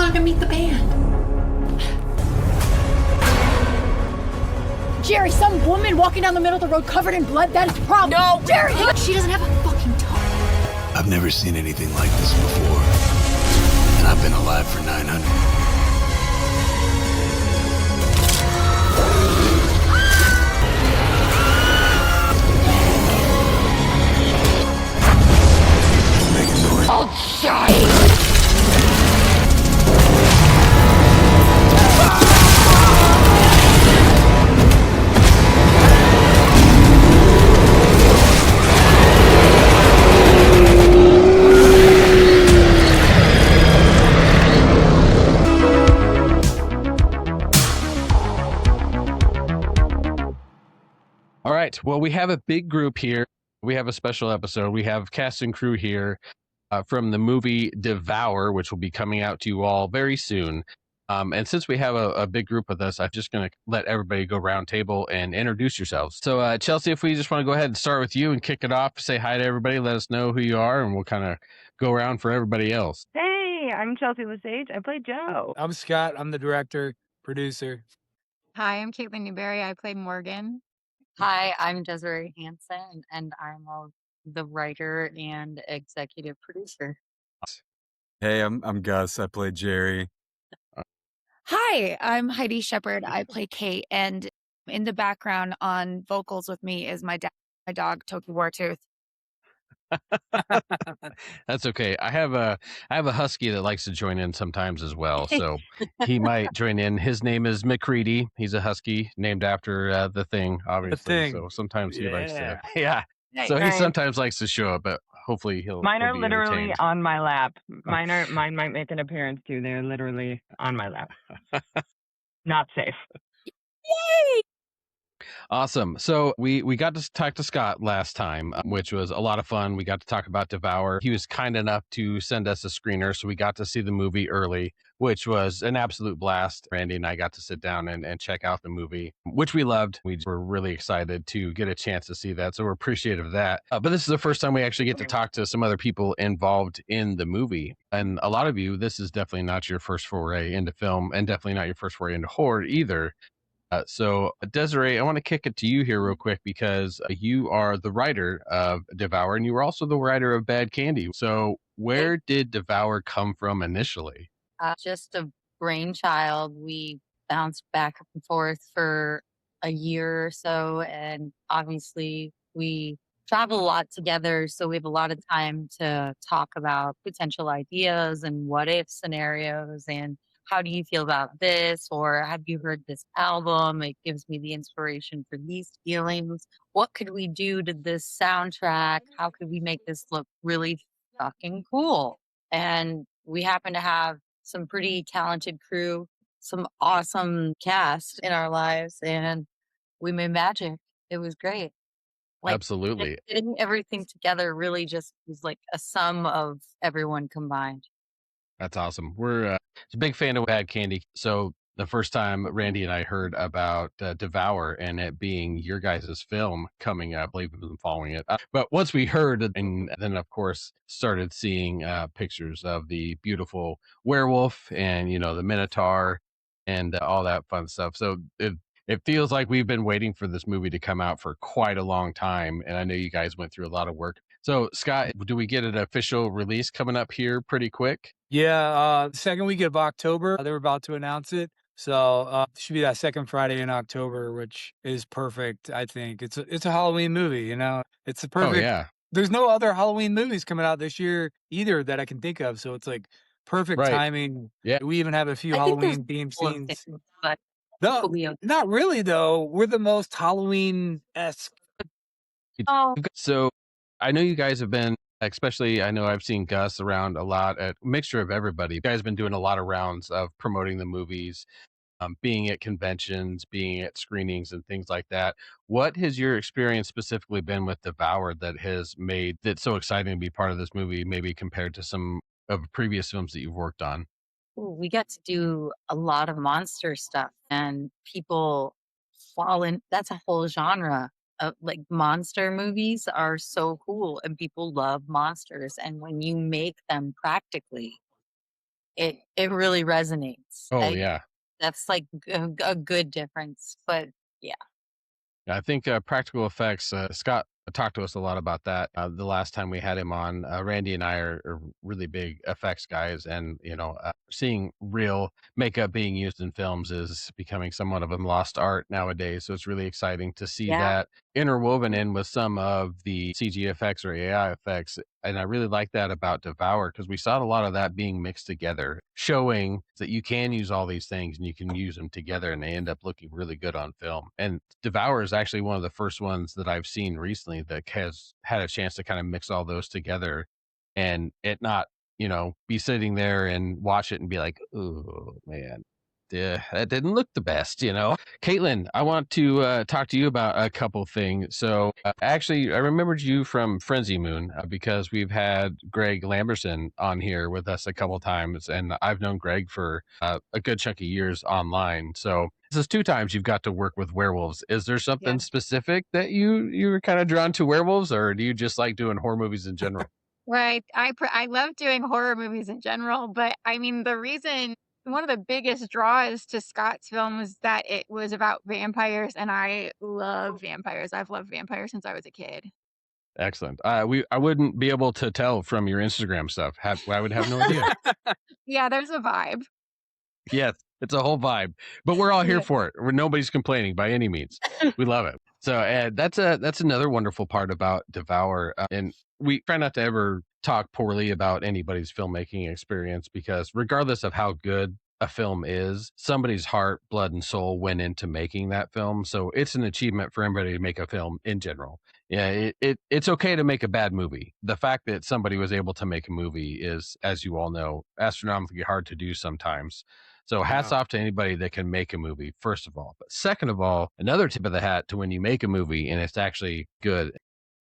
along to meet the band. Jerry, some woman walking down the middle of the road covered in blood, that is a problem. No, Jerry! she doesn't have a fucking tongue. I've never seen anything like this before, and I've been alive for 900. All right. Well, we have a big group here. We have a special episode. We have cast and crew here from the movie Devour, which will be coming out to you all very soon. And since we have a big group with us, I'm just going to let everybody go round table and introduce yourselves. So, Chelsea, if we just want to go ahead and start with you and kick it off, say hi to everybody, let us know who you are, and we'll kind of go around for everybody else. Hey, I'm Chelsea LeSage. I play Joe. I'm Scott. I'm the director, producer. Hi, I'm KateLynn Newberry. I play Morgan. Hi, I'm Desiree Hansen, and I'm the writer and executive producer. Hey, I'm Gus. I play Jerry. Hi, I'm Heidi Shepherd. I play Kate, and in the background on vocals with me is my dog, Toki Wartooth. That's okay. I have a husky that likes to join in sometimes as well, so he might join in. His name is McCready. He's a husky named after the Thing, obviously. Thing. So sometimes he likes to, Yeah. yeah. So he sometimes likes to show up, but hopefully Mine he'll are be literally entertained. on my lap. Mine might make an appearance too. They're literally on my lap. Not safe. Yay! Awesome. So we got to talk to Scott last time, which was a lot of fun. We got to talk about Devour. He was kind enough to send us a screener, so we got to see the movie early, which was an absolute blast. Randy and I got to sit down and check out the movie, which we loved. We were really excited to get a chance to see that, so we're appreciative of that. But this is the first time we actually get to talk to some other people involved in the movie. And a lot of you, this is definitely not your first foray into film, and definitely not your first foray into horror either. So, Desiree, I want to kick it to you here real quick because you are the writer of Devour, and you were also the writer of Bad Candy. So, where did Devour come from initially? Just a brainchild. We bounced back and forth for a year or so, and obviously we travel a lot together, so we have a lot of time to talk about potential ideas and what if scenarios and how do you feel about this? Or have you heard this album? It gives me the inspiration for these feelings. What could we do to this soundtrack? How could we make this look really fucking cool? And we happen to have some pretty talented crew, some awesome cast in our lives, and we made magic. It was great. Absolutely. Getting everything together really just was like a sum of everyone combined. That's awesome. We're a big fan of Bad Candy. So the first time Randy and I heard about Devour and it being your guys' film coming up, I believe we've been following it. But once we heard and then, of course, started seeing pictures of the beautiful werewolf and, the Minotaur and all that fun stuff. So it feels like we've been waiting for this movie to come out for quite a long time. And I know you guys went through a lot of work. So, Scott, do we get an official release coming up here pretty quick? Yeah, second week of October, they're about to announce it. So it should be that second Friday in October, which is perfect, I think. It's a Halloween movie, It's a perfect. Oh, yeah. There's no other Halloween movies coming out this year either that I can think of. So it's like perfect timing. Yeah. We even have a few Halloween themed scenes. But No, not really, though. We're the most Halloween-esque. So I know you guys have been, especially I know I've seen Gus around a lot, a mixture of everybody. You guys have been doing a lot of rounds of promoting the movies, being at conventions, being at screenings and things like that. What has your experience specifically been with Devour that has made it so exciting to be part of this movie, maybe compared to some of previous films that you've worked on? we get to do a lot of monster stuff, and people fall in. That's a whole genre of like monster movies are so cool, and people love monsters. And when you make them practically, it really resonates. Oh yeah. That's like a good difference. But yeah. I think practical effects. Scott talked to us a lot about that the last time we had him on. Randy and I are really big effects guys, and seeing real makeup being used in films is becoming somewhat of a lost art nowadays. So it's really exciting to see Yeah. that interwoven in with some of the CG effects or AI effects. And I really like that about Devour because we saw a lot of that being mixed together, showing that you can use all these things and you can use them together and they end up looking really good on film. And Devour is actually one of the first ones that I've seen recently that has had a chance to kind of mix all those together and it not, be sitting there and watch it and be like, oh man, that didn't look the best, KateLynn, I want to talk to you about a couple things. So actually, I remembered you from Frenzy Moon because we've had Greg Lamberson on here with us a couple times, and I've known Greg for a good chunk of years online. So this is 2 times you've got to work with werewolves. Is there something specific that you were kind of drawn to werewolves, or do you just like doing horror movies in general? Right. I love doing horror movies in general, but I mean, one of the biggest draws to Scott's film was that it was about vampires, and I love vampires. I've loved vampires since I was a kid. Excellent. I wouldn't be able to tell from your Instagram stuff. I would have no idea. Yeah, there's a vibe. Yes, it's a whole vibe, but we're all here Yeah. for it. Nobody's complaining by any means. We love it. So that's another wonderful part about Devour, and we try not to ever talk poorly about anybody's filmmaking experience because regardless of how good a film is, somebody's heart, blood, and soul went into making that film. So it's an achievement for anybody to make a film in general. Yeah, it's okay to make a bad movie. The fact that somebody was able to make a movie is, as you all know, astronomically hard to do sometimes. So hats off to anybody that can make a movie, first of all. But second of all, another tip of the hat to when you make a movie and it's actually good.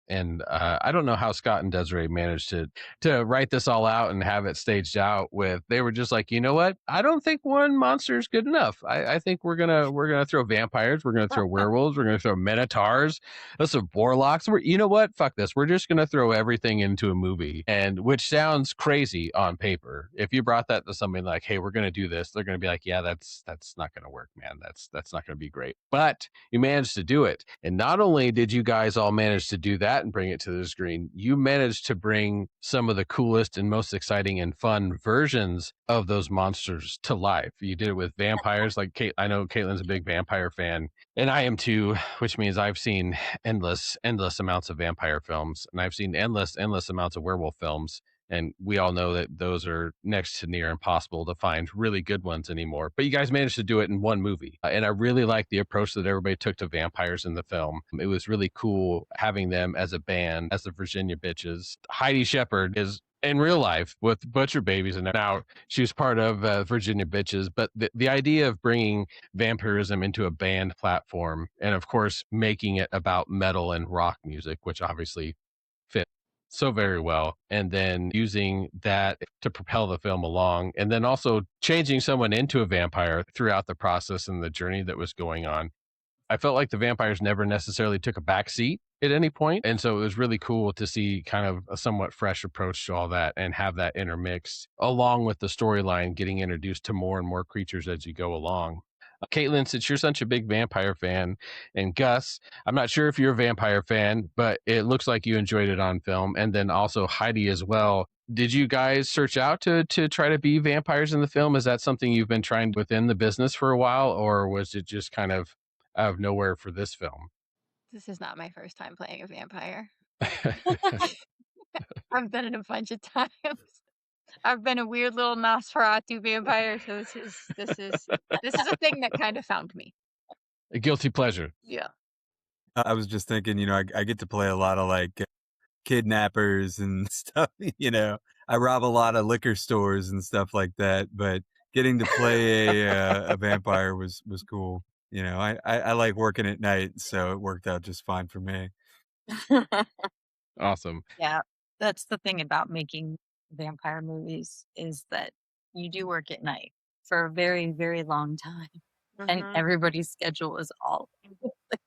And I don't know how Scott and Desiree managed to write this all out and have it staged out with. They were just like, you know what? I don't think one monster is good enough. I think we're gonna throw vampires, we're gonna throw werewolves, we're gonna throw minotaurs, let's throw warlocks. You know what? Fuck this. We're just gonna throw everything into a movie, and which sounds crazy on paper. If you brought that to somebody like, hey, we're gonna do this, they're gonna be like, yeah, that's not gonna work, man. That's not gonna be great. But you managed to do it, and not only did you guys all manage to do that and bring it to the screen, you managed to bring some of the coolest and most exciting and fun versions of those monsters to life. You did it with vampires. Like I know KateLynn's a big vampire fan, and I am too, which means I've seen endless amounts of vampire films, and I've seen endless amounts of werewolf films. And we all know that those are next to near impossible to find really good ones anymore. But you guys managed to do it in one movie. And I really like the approach that everybody took to vampires in the film. It was really cool having them as a band, as the Virginia Bitches. Heidi Shepherd is in real life with Butcher Babies, and now she was part of Virginia Bitches. But the idea of bringing vampirism into a band platform, and of course making it about metal and rock music, which obviously fit so very well, and then using that to propel the film along, and then also changing someone into a vampire throughout the process and the journey that was going on. I felt like the vampires never necessarily took a back seat at any point, and so it was really cool to see kind of a somewhat fresh approach to all that and have that intermixed along with the storyline, getting introduced to more and more creatures as you go along. KateLynn, since you're such a big vampire fan, and Gus, I'm not sure if you're a vampire fan, but it looks like you enjoyed it on film. And then also Heidi as well. Did you guys search out to try to be vampires in the film? Is that something you've been trying within the business for a while, or was it just kind of out of nowhere for this film? This is not my first time playing a vampire. I've done it a bunch of times. I've been a weird little Nosferatu vampire, so this is a thing that kind of found me. A guilty pleasure. Yeah. I was just thinking, I get to play a lot of like kidnappers and stuff. I rob a lot of liquor stores and stuff like that. But getting to play a vampire was cool. I like working at night, so it worked out just fine for me. Awesome. Yeah, that's the thing about making vampire movies is that you do work at night for a very, very long time, and everybody's schedule is all over the place.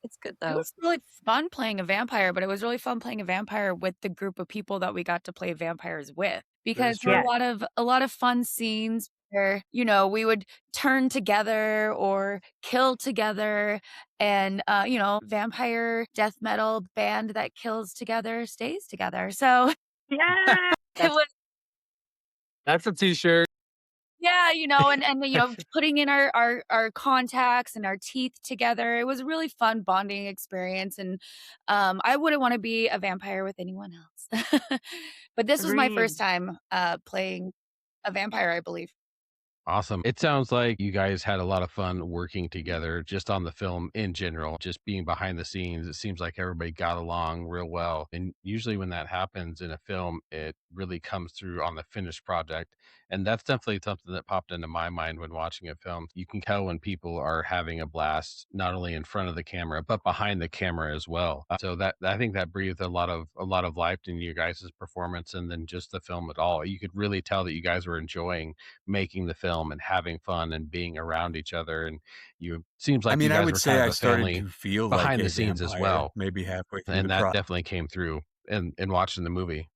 It's good It though. was really fun playing a vampire, but it was really fun playing a vampire with the group of people that we got to play vampires with. because there were Yeah. a lot of fun scenes where, you know, we would turn together or kill together. And, you know, vampire death metal band that kills together stays together. So Yeah. it was, That's a t-shirt. yeah, you know, and you know, putting in our contacts and our teeth together. It was a really fun bonding experience. And I wouldn't want to be a vampire with anyone else. But this was my first Agreed. time playing a vampire, I believe. Awesome. It sounds like you guys had a lot of fun working together just on the film in general, just being behind the scenes. It seems like everybody got along real well. And usually when that happens in a film, it really comes through on the finished project. And that's definitely something that popped into my mind when watching a film. You can tell when people are having a blast, not only in front of the camera, but behind the camera as well. So that I think that breathed a lot of life in you guys' performance and then just the film at all. You could really tell that you guys were enjoying making the film and having fun and being around each other. And you seems I like you mean, I guys would were kind say of I a started family to feel like behind a the scenes as vampire well. maybe halfway through And the that process. definitely came through in watching the movie.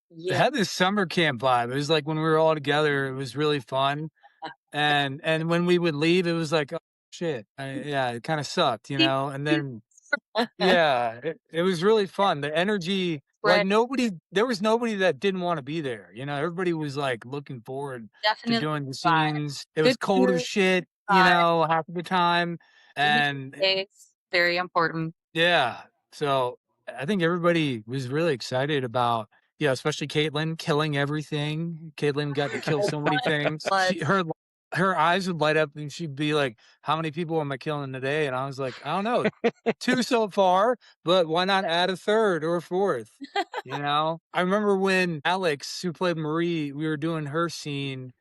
It Yeah. had this summer camp vibe. It was like when we were all together, it was really fun. And when we would leave, it was like, oh shit. Yeah, it kind of sucked, you know? And then yeah, it was really fun. The energy, like Spread there was nobody that didn't want to be there. You know, everybody was like looking forward to definitely doing the vibe. scenes. It was Good cold as food, shit, you vibe, know, half of the time. keeping And safe, very important. yeah, so I think everybody was really excited about, yeah, especially KateLynn killing everything. KateLynn got to kill so many things. Blood. Her eyes would light up and she'd be like, "How many people am I killing today?" And I was like, "I don't know, 2 so far, but why not add a third or a fourth?" You know? I remember when Alex, who played Marie, we were doing her scene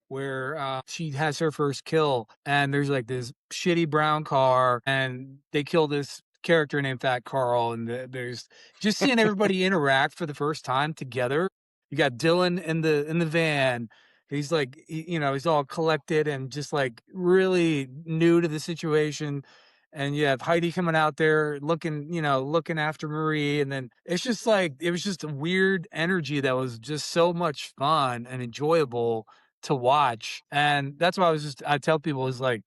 where she has her first kill, and there's like this shitty brown car, and they kill this character named Fat Carl, and there's just seeing everybody interact for the first time together. You got Dylan in the van. He's like, you know, he's all collected and just like really new to the situation. And you have Heidi coming out there looking, you know, looking after Marie. And then it's just like, it was just a weird energy that was just so much fun and enjoyable to watch. And that's why I tell people is like,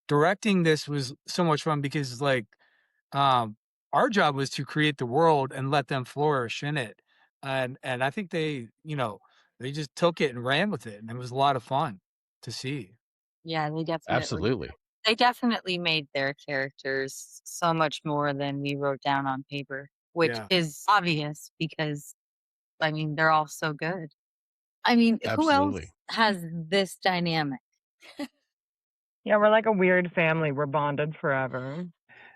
directing this was so much fun because like, um, our job was to create the world and let them flourish in it. And I think they, you know, they just took it and ran with it, and it was a lot of fun to see. Yeah, Absolutely. they definitely made their characters so much more than we wrote down on paper, which Yeah. is obvious because I mean they're all so good. I mean, who else Absolutely. has this dynamic? Yeah, we're like a weird family. We're bonded forever.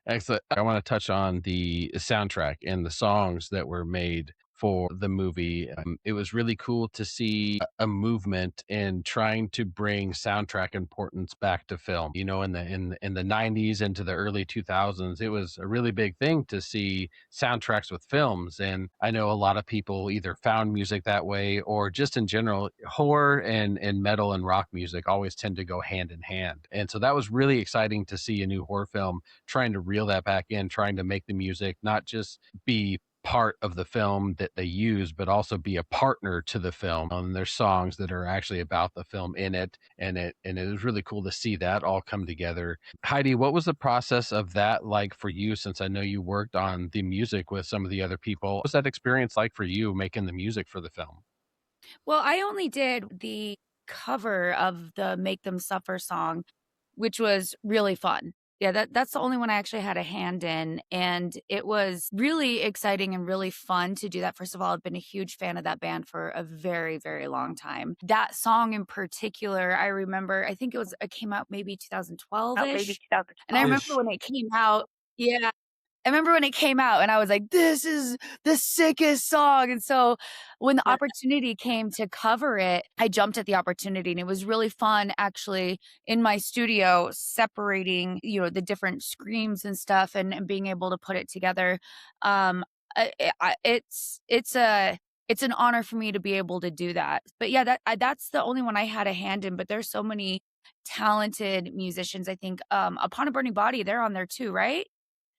Excellent. I want to touch on the soundtrack and the songs that were made for the movie. It was really cool to see a movement in trying to bring soundtrack importance back to film. You know, in the 90s into the early 2000s, it was a really big thing to see soundtracks with films. And I know a lot of people either found music that way or just in general, horror and metal and rock music always tend to go hand in hand. And so that was really exciting to see a new horror film trying to reel that back in, trying to make the music not just be part of the film that they use, but also be a partner to the film. And there's songs that are actually about the film in it. And it was really cool to see that all come together. Heidi, what was the process of that like for you? Since I know you worked on the music with some of the other people, what was that experience like for you making the music for the film? Well, I only did the cover of the Make Them Suffer song, which was really fun. Yeah, that's the only one I actually had a hand in. And it was really exciting and really fun to do that. First of all, I've been a huge fan of that band for a very, very long time. That song in particular, I remember, I think it came out maybe 2012-ish. And I remember Ish. when it came out, yeah. I remember when it came out and I was like, this is the sickest song. And so when the opportunity came to cover it, I jumped at the opportunity, and it was really fun actually in my studio separating, you know, the different screams and stuff and being able to put it together. It's an honor for me to be able to do that. But yeah, that's the only one I had a hand in, but there's so many talented musicians. I think Upon a Burning Body, they're on there too, right?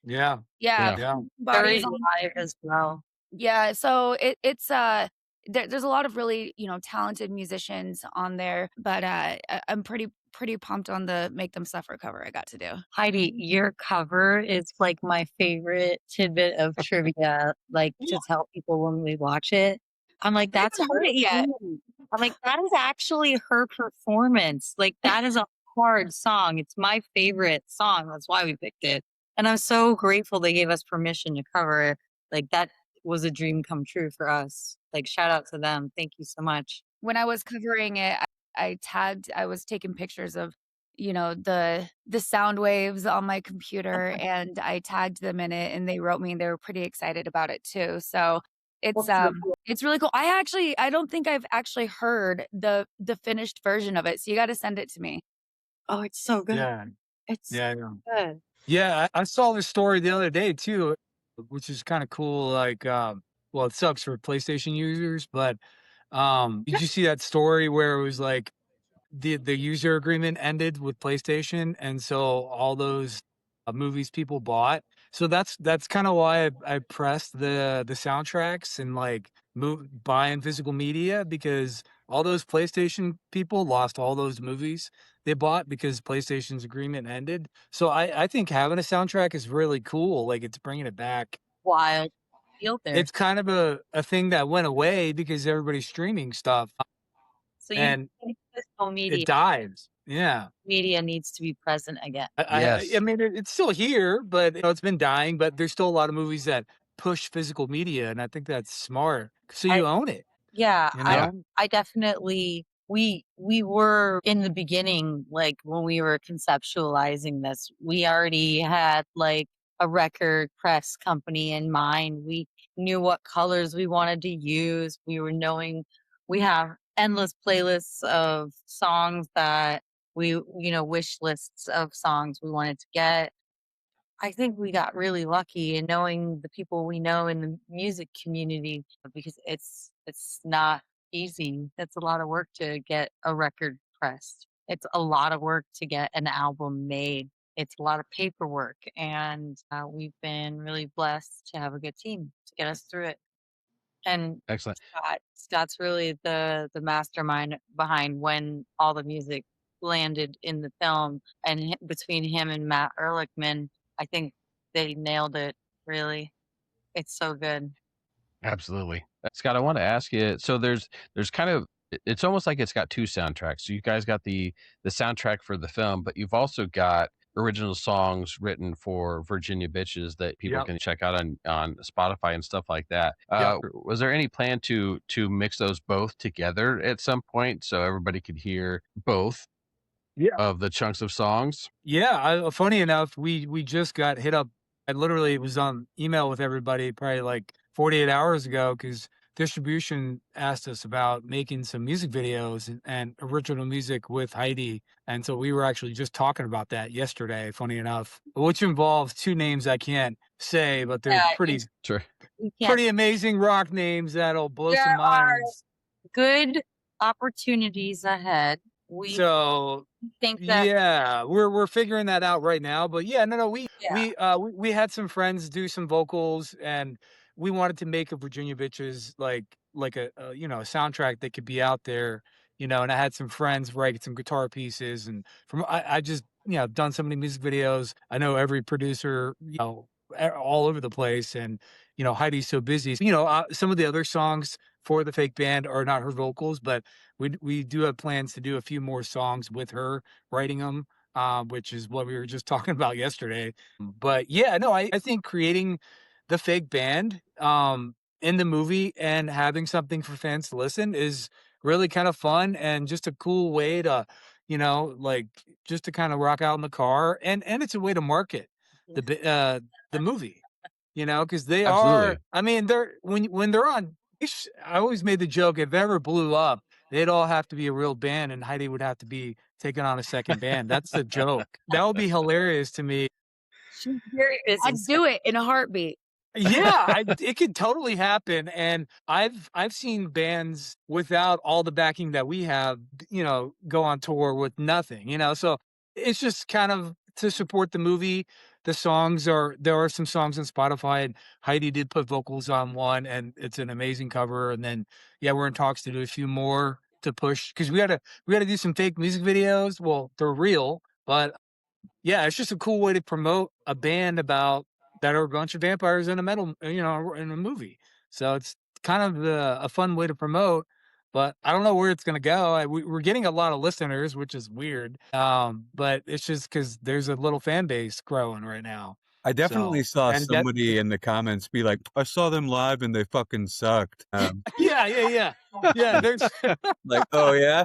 Yeah. Yeah, Yeah. Yeah. Bodies Very on live as well. yeah, so it's there's a lot of really, talented musicians on there, but I'm pretty pumped on the Make Them Suffer cover I got to do. Heidi, your cover is like my favorite tidbit of trivia, like to tell people when we watch it. I'm like, that's haven't heard her it yet. singing. I'm like, that is actually her performance. Like, that is a hard song. It's my favorite song. That's why we picked it. And I'm so grateful they gave us permission to cover it. Like, that was a dream come true for us. Like, shout out to them. Thank you so much. When I was covering it, I was taking pictures of, the sound waves on my computer, and I tagged them in it, and they wrote me, and they were pretty excited about it too. So it's it's really cool. I don't think I've actually heard the finished version of it. So you got to send it to me. Oh, it's so good. Yeah. It's Yeah. I know. good. Yeah. I saw this story the other day too, which is kind of cool. Like, well, it sucks for PlayStation users, but did you see that story where it was like the user agreement ended with PlayStation, and so all those movies people bought. So that's kind of why I pressed the soundtracks and like buying physical media, because all those PlayStation people lost all those movies they bought because PlayStation's agreement ended. So I think having a soundtrack is really cool. Like, it's bringing it back. Wild field there. It's kind of a thing that went away because everybody's streaming stuff So you and think physical media it dies. Yeah. needs to be present again. Yes. I mean, it's still here, but it's been dying. But there's still a lot of movies that push physical media, and I think that's smart. So you own it. Yeah, You know? I definitely we were in the beginning, like when we were conceptualizing this, we already had like a record press company in mind. We knew what colors we wanted to use. We have endless playlists of songs that wish lists of songs we wanted to get. I think we got really lucky in knowing the people we know in the music community, because it's not easy. It's a lot of work to get a record pressed. It's a lot of work to get an album made. It's a lot of paperwork, and we've been really blessed to have a good team to get us through it. And Excellent. Scott's really the mastermind behind when all the music landed in the film, and between him and Matt Ehrlichman, I think they nailed it, really. It's so good. Absolutely. Scott, I want to ask you, so there's kind of it's almost like it's got two soundtracks. So you guys got the soundtrack for the film, but you've also got original songs written for Virginia Bitches that people Yep. can check out on Spotify and stuff like that. Yep. Was there any plan to mix those both together at some point so everybody could hear both Yeah. of the chunks of songs? Yeah. Funny enough, we just got hit up. I literally was on email with everybody probably like 48 hours ago because distribution asked us about making some music videos and original music with Heidi. And so we were actually just talking about that yesterday, funny enough, which involves two names I can't say, but they're Yeah, Sure. pretty amazing rock names that'll blow There some are minds. good opportunities ahead. We So think that yeah, we're figuring that out right now. But yeah, no, we yeah, we had some friends do some vocals, and we wanted to make a Virginia Bitches like a a soundtrack that could be out there, And I had some friends write some guitar pieces, and I just done so many music videos. I know every producer, all over the place, and Heidi's so busy. Some of the other songs for the fake band are not her vocals, but we do have plans to do a few more songs with her writing them, which is what we were just talking about yesterday. But yeah, no, I think creating the fake band in the movie and having something for fans to listen is really kind of fun and just a cool way to, like just to kind of rock out in the car, and it's a way to market the movie, because they are. Absolutely. I mean, they're when they're on. I always made the joke, if it ever blew up, they'd all have to be a real band, and Heidi would have to be taking on a second band. That's the joke. That would be hilarious to me. she's very busy. I'd do it in a heartbeat. Yeah, it could totally happen, and I've seen bands without all the backing that we have, go on tour with nothing, So it's just kind of to support the movie, the songs there are some songs on Spotify, and Heidi did put vocals on one, and it's an amazing cover. And then we're in talks to do a few more to push, because we gotta do some fake music videos. Well, they're real, but it's just a cool way to promote a band that are a bunch of vampires in a metal, in a movie. So it's kind of a fun way to promote, but I don't know where it's going to go. We're getting a lot of listeners, which is weird. But it's just because there's a little fan base growing right now. I definitely saw and somebody in the comments be like, I saw them live and they fucking sucked. Yeah. There's Like, oh yeah?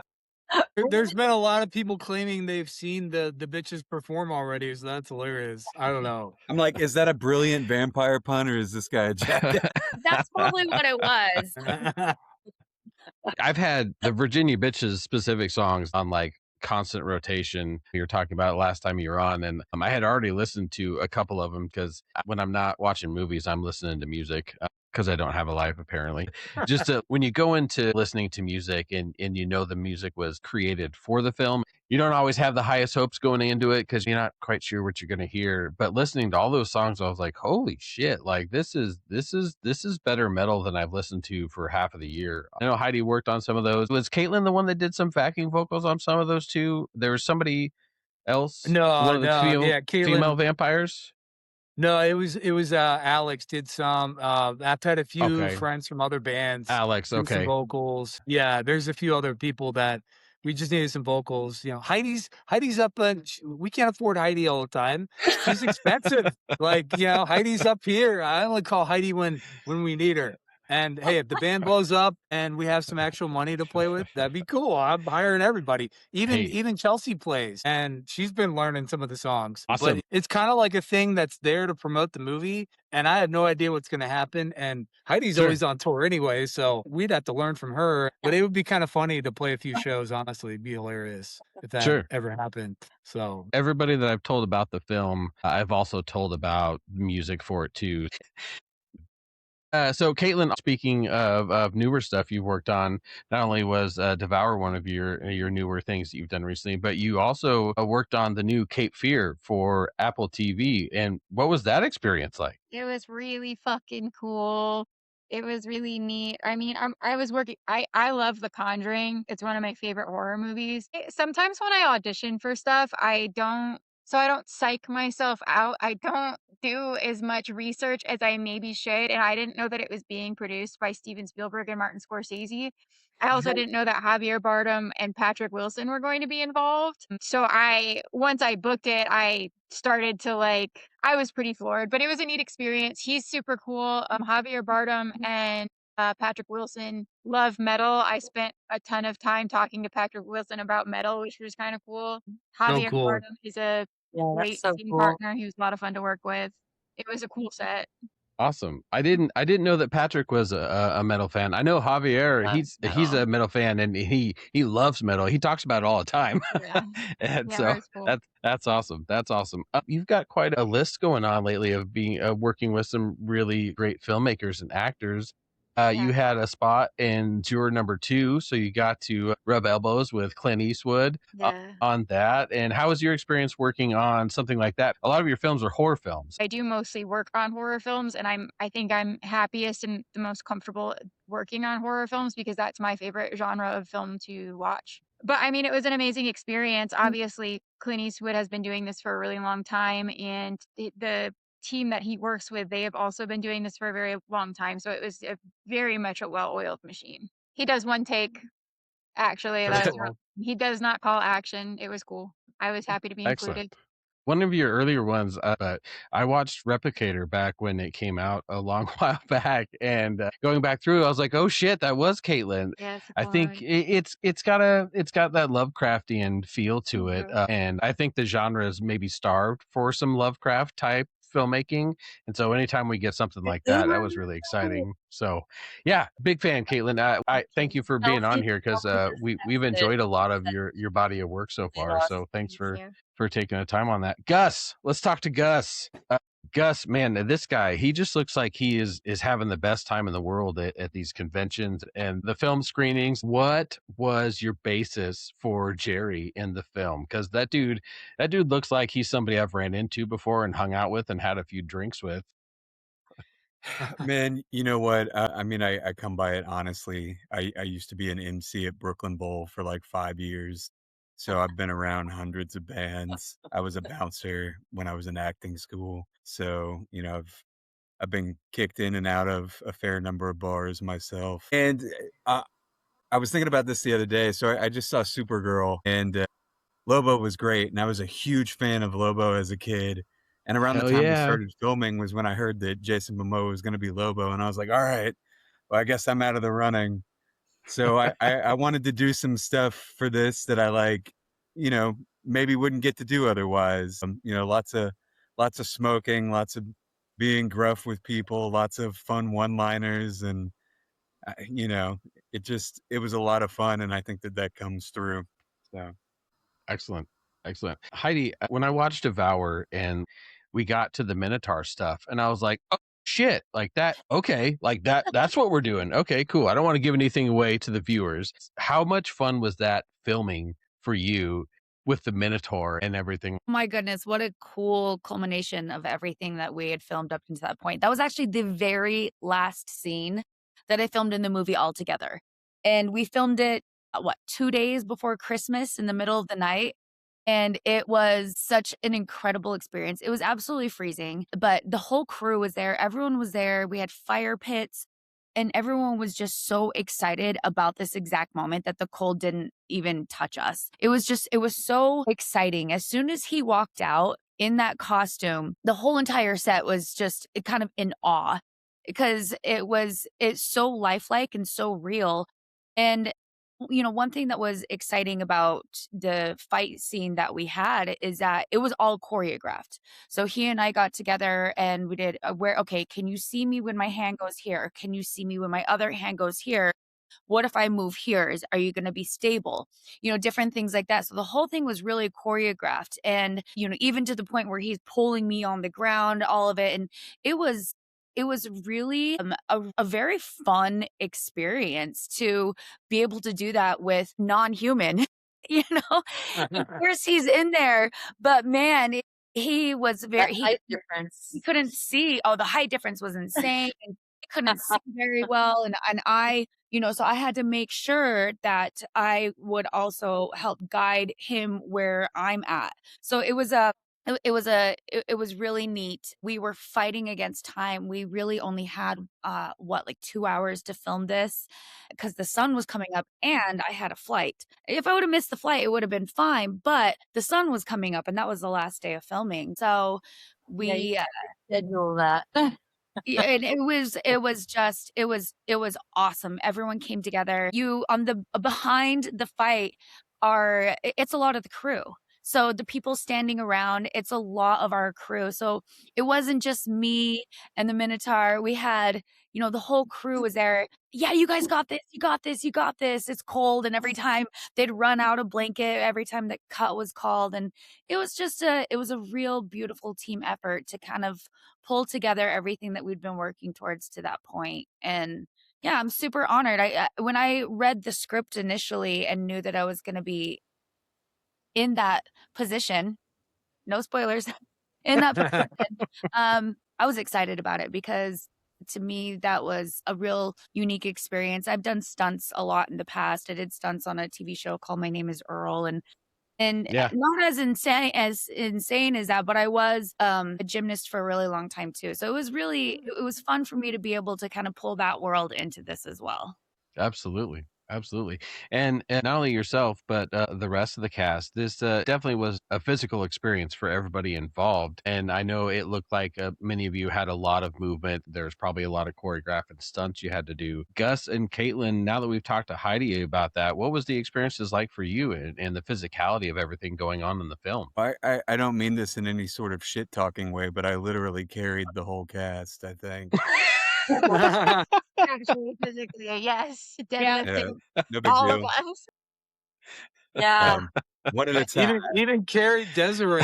there's been a lot of people claiming they've seen the bitches perform already, so that's hilarious. I don't know. I'm like, is that a brilliant vampire pun, or is this guy a jackass? That's probably what it was. I've had the Virginia Bitches specific songs on like constant rotation. You were talking about it last time you were on, and I had already listened to a couple of them, because when I'm not watching movies, I'm listening to music, because I don't have a life apparently. Just when you go into listening to music and the music was created for the film, you don't always have the highest hopes going into it, because you're not quite sure what you're going to hear. But listening to all those songs, I was like, holy shit, like this is better metal than I've listened to for half of the year. I know Heidi worked on some of those. Was KateLynn the one that did some backing vocals on some of those too? There was somebody else, one of the KateLynn, female vampires. No, it was Alex did some. I've had a few friends from other bands. Alex, do some vocals. Yeah, there's a few other people that we just needed some vocals. Heidi's up, but we can't afford Heidi all the time. She's expensive. Heidi's up here. I only call Heidi when we need her. And hey, if the band blows up and we have some actual money to play with, that'd be cool. I'm hiring everybody. Even Chelsea plays, and she's been learning some of the songs. Awesome. But it's kind of like a thing that's there to promote the movie, and I have no idea what's going to happen. And Heidi's always on tour anyway, so we'd have to learn from her. But it would be kind of funny to play a few shows. Honestly, it'd be hilarious if that ever happened. So everybody that I've told about the film, I've also told about music for it too. So KateLynn, speaking of newer stuff you've worked on, not only was Devour one of your newer things that you've done recently, but you also worked on the new Cape Fear for Apple TV. And what was that experience like? It was really fucking cool. It was really neat. I mean, I was working. I love The Conjuring. It's one of my favorite horror movies. Sometimes when I audition for stuff, I don't psych myself out. I don't do as much research as I maybe should. And I didn't know that it was being produced by Steven Spielberg and Martin Scorsese. I also didn't know that Javier Bardem and Patrick Wilson were going to be involved. So once I booked it, I started to I was pretty floored, but it was a neat experience. He's super cool. Javier Bardem and Patrick Wilson love metal. I spent a ton of time talking to Patrick Wilson about metal, which was kind of cool. Javier Bardem is a great team partner. He was a lot of fun to work with. It was a cool set. Awesome. I didn't know that Patrick was a metal fan. I know Javier, he's a metal fan, and he loves metal. He talks about it all the time. Yeah. And so cool. That's awesome. That's awesome. You've got quite a list going on lately of being working with some really great filmmakers and actors. You had a spot in Juror number 2, so you got to rub elbows with Clint Eastwood on that. And how was your experience working on something like that? A lot of your films are horror films. I do mostly work on horror films, and I think I'm happiest and the most comfortable working on horror films, because that's my favorite genre of film to watch. But I mean, it was an amazing experience. Obviously, Clint Eastwood has been doing this for a really long time, and the team that he works with, they have also been doing this for a very long time. So it was very much a well-oiled machine. He does one take, actually. He does not call action. It was cool. I was happy to be included. One of your earlier ones, but I watched Replicator back when it came out a long while back, and going back through, I was like, "Oh shit, that was KateLynn." Yeah, I think it's got that Lovecraftian feel to it, and I think the genre is maybe starved for some Lovecraft type filmmaking, and so anytime we get something like that was really exciting. So yeah, big fan, KateLynn. I thank you for being on here, because we've enjoyed a lot of your body of work so far. So thanks for taking the time on that. Gus, let's talk to Gus. Gus, man, this guy, he just looks like he is having the best time in the world at these conventions and the film screenings. What was your basis for Jerry in the film? Because that dude looks like he's somebody I've ran into before and hung out with and had a few drinks with. Man, you know what? I mean, I come by it honestly. I used to be an MC at Brooklyn Bowl for like 5 years. So I've been around hundreds of bands. I was a bouncer when I was in acting school. So, I've been kicked in and out of a fair number of bars myself. And I was thinking about this the other day. So I just saw Supergirl, and Lobo was great. And I was a huge fan of Lobo as a kid. And around the Hell time we yeah. started filming was when I heard that Jason Momoa was going to be Lobo. And I was like, all right, well, I guess I'm out of the running. So I wanted to do some stuff for this that I like, maybe wouldn't get to do otherwise. Lots of smoking, lots of being gruff with people, lots of fun one-liners. And, it was a lot of fun. And I think that comes through. So. Excellent. Excellent. Heidi, when I watched Devour and we got to the Minotaur stuff, and I was like, oh, shit, like that. Okay. Like that's what we're doing. Okay, cool. I don't want to give anything away to the viewers. How much fun was that filming for you with the Minotaur and everything? Oh my goodness, what a cool culmination of everything that we had filmed up until that point. That was actually the very last scene that I filmed in the movie altogether. And we filmed it, 2 days before Christmas in the middle of the night. And it was such an incredible experience. It was absolutely freezing, but the whole crew was there. Everyone was there. We had fire pits, and everyone was just so excited about this exact moment that the cold didn't even touch us. It was so exciting. As soon as he walked out in that costume, the whole entire set was just kind of in awe because it's so lifelike and so real. And one thing that was exciting about the fight scene that we had is that it was all choreographed. So he and I got together and we did can you see me when my hand goes here? Can you see me when my other hand goes here? What if I move here? Are you going to be stable? Different things like that. So the whole thing was really choreographed and, even to the point where he's pulling me on the ground, all of it. And it was really a very fun experience to be able to do that with non-human, Of course he's in there, but man, he was That he height difference. couldn't see. Oh, the height difference was insane. And he couldn't see very well. And I, so I had to make sure that I would also help guide him where I'm at. So it was it was really neat. We were fighting against time. We really only had 2 hours to film this because the sun was coming up and I had a flight. If I would have missed the flight, it would have been fine, but the sun was coming up and that was the last day of filming. So we schedule that. yeah, and it was awesome. Everyone came together. You on the behind the fight it's a lot of the crew. So the people standing around, it's a lot of our crew. So it wasn't just me and the Minotaur. We had, the whole crew was there. Yeah, you guys got this. You got this. You got this. It's cold. And every time they'd run out a blanket, every time the cut was called. And it was a real beautiful team effort to kind of pull together everything that we'd been working towards to that point. And yeah, I'm super honored. When I read the script initially and knew that I was going to be in that position, no spoilers, in that position, I was excited about it because to me, that was a real unique experience. I've done stunts a lot in the past. I did stunts on a TV show called My Name is Earl and Yeah. not as insane as that, but I was a gymnast for a really long time too. So it was fun for me to be able to kind of pull that world into this as well. Absolutely. Absolutely. And not only yourself, but the rest of the cast, this definitely was a physical experience for everybody involved. And I know it looked like many of you had a lot of movement. There's probably a lot of choreographed and stunts you had to do. Gus and KateLynn, now that we've talked to Heidi about that, what was the experiences like for you and the physicality of everything going on in the film? I don't mean this in any sort of shit talking way, but I literally carried the whole cast, I think. Actually, physically, yes. Yeah. Deadlifting No big all of deal. us. Yeah. One at a time. Even carried Desiree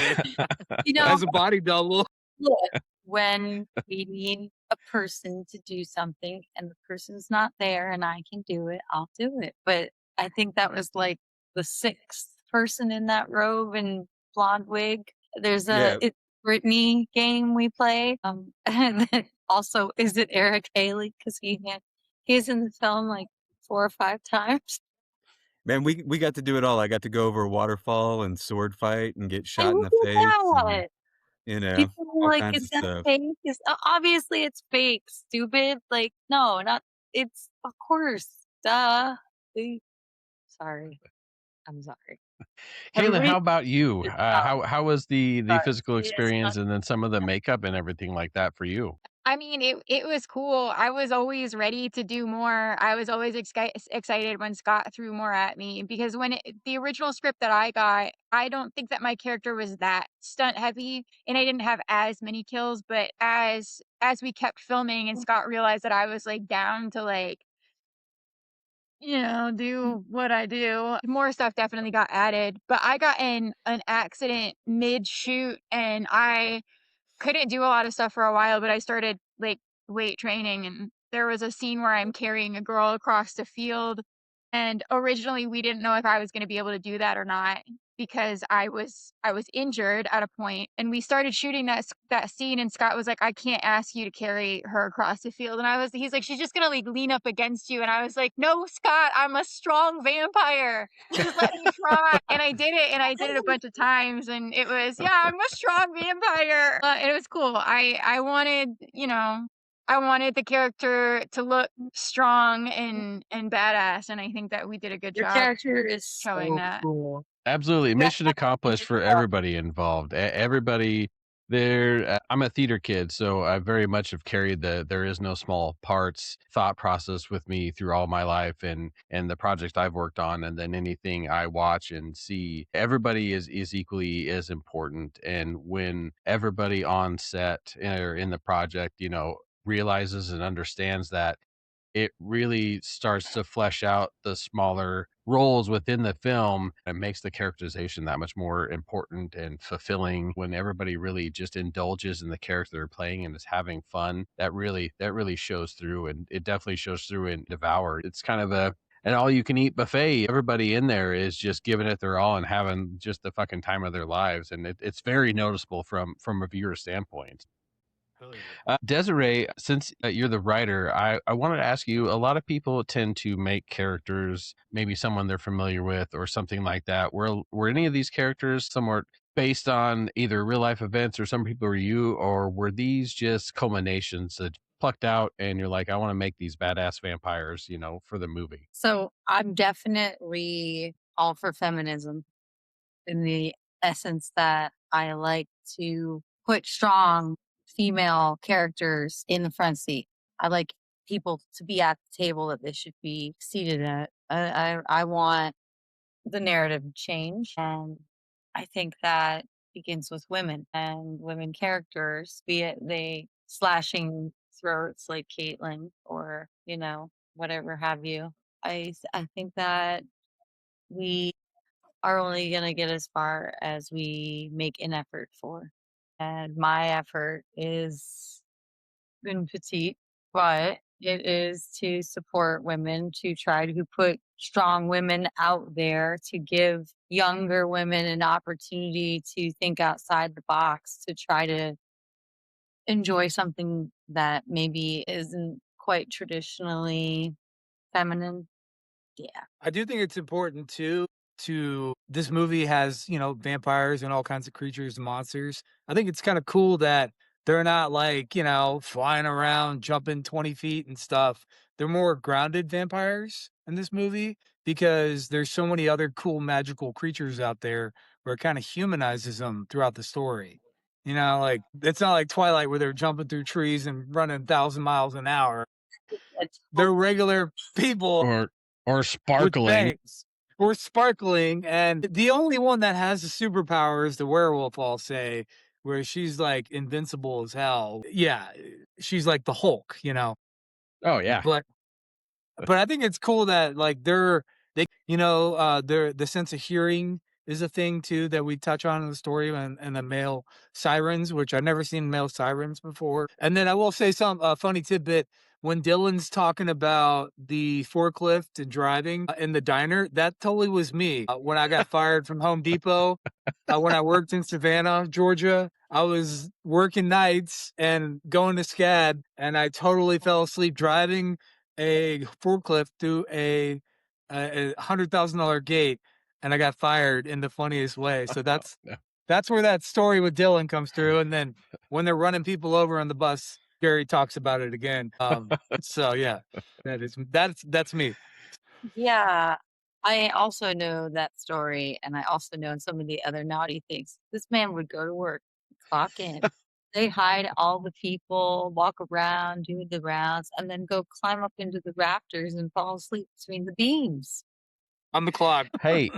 You know, as a body double. look, when we need a person to do something and the person's not there and I can do it, I'll do it. But I think that was like the sixth person in that robe and blonde wig. There's Yeah. it's Britney game we play. And then also, is it Eric Haley? Because he's in the film like 4 or 5 times. Man, we got to do it all. I got to go over a waterfall and sword fight and get I shot in the knew face and, that. you know, People were all like, kinds "Is of that stuff. fake? Obviously it's fake, stupid." Like, no, not. It's of course, duh. Sorry, I'm sorry. KateLynn, Everybody how about you? just stop. How was the Sorry. physical It is experience not. and then some of the makeup and everything like that for you? I mean, it was cool. I was always ready to do more. I was always excited when Scott threw more at me because the original script that I got, I don't think that my character was that stunt heavy and I didn't have as many kills, but as we kept filming and Scott realized that I was like down to like do what I do. More stuff definitely got added, but I got in an accident mid shoot and I couldn't do a lot of stuff for a while, but I started like weight training and there was a scene where I'm carrying a girl across the field and originally we didn't know if I was going to be able to do that or not because I was injured at a point and we started shooting that scene and Scott was like I can't ask you to carry her across the field and he's like she's just going to like lean up against you and I was like no Scott I'm a strong vampire just let me try. And I did it, and I did it a bunch of times, and it was, yeah, I'm a strong vampire. It was cool. I wanted, I wanted the character to look strong and badass, and I think that we did a good Your job character is showing so that. cool. Absolutely. Yeah, Mission accomplished for everybody involved. Everybody there. I'm a theater kid, so I very much have carried the there is no small parts thought process with me through all my life and the projects I've worked on and then anything I watch and see. Everybody is equally as important. And when everybody on set or in the project, realizes and understands that it really starts to flesh out the smaller roles within the film and makes the characterization that much more important and fulfilling when everybody really just indulges in the character they're playing and is having fun. That really shows through, and it definitely shows through in Devour. It's kind of an all you can eat buffet. Everybody in there is just giving it their all and having just the fucking time of their lives. And it's very noticeable from a viewer standpoint. Hell yeah. Desiree, since you're the writer, I wanted to ask you, a lot of people tend to make characters, maybe someone they're familiar with or something like that. Were any of these characters somewhat based on either real life events or some people were you, or were these just culminations that plucked out and you're like, I want to make these badass vampires, for the movie? So I'm definitely all for feminism in the essence that I like to put strong female characters in the front seat. I like people to be at the table that they should be seated at. I want the narrative to change, and I think that begins with women and women characters, be it they slashing throats like Caitlin or whatever have you. I think that we are only going to get as far as we make an effort for. And my effort is been petite, but it is to support women, to try to put strong women out there, to give younger women an opportunity to think outside the box, to try to enjoy something that maybe isn't quite traditionally feminine. Yeah. I do think it's important too this movie has, vampires and all kinds of creatures and monsters. I think it's kind of cool that they're not like, flying around, jumping 20 feet and stuff. They're more grounded vampires in this movie because there's so many other cool magical creatures out there where it kind of humanizes them throughout the story. Like it's not like Twilight where they're jumping through trees and running 1,000 miles an hour. They're regular people Or with sparkling. bangs or sparkling, and the only one that has a superpower is the werewolf, I'll say, where she's like invincible as hell. Yeah, she's like the Hulk, Oh yeah. But I think it's cool that like they're the sense of hearing is a thing too that we touch on in the story, and the male sirens, which I've never seen male sirens before. And then I will say some funny tidbit. When Dylan's talking about the forklift and driving in the diner, that totally was me. When I got fired from Home Depot, when I worked in Savannah, Georgia, I was working nights and going to SCAD, and I totally fell asleep driving a forklift through a $100,000 gate, and I got fired in the funniest way. So that's where that story with Dylan comes through. And then when they're running people over on the bus, Gary talks about it again. So yeah, that's me. Yeah. I also know that story, and I also know some of the other naughty things. This man would go to work, clock in, say hi to all the people, walk around, do the rounds, and then go climb up into the rafters and fall asleep between the beams. On the clock. Hey,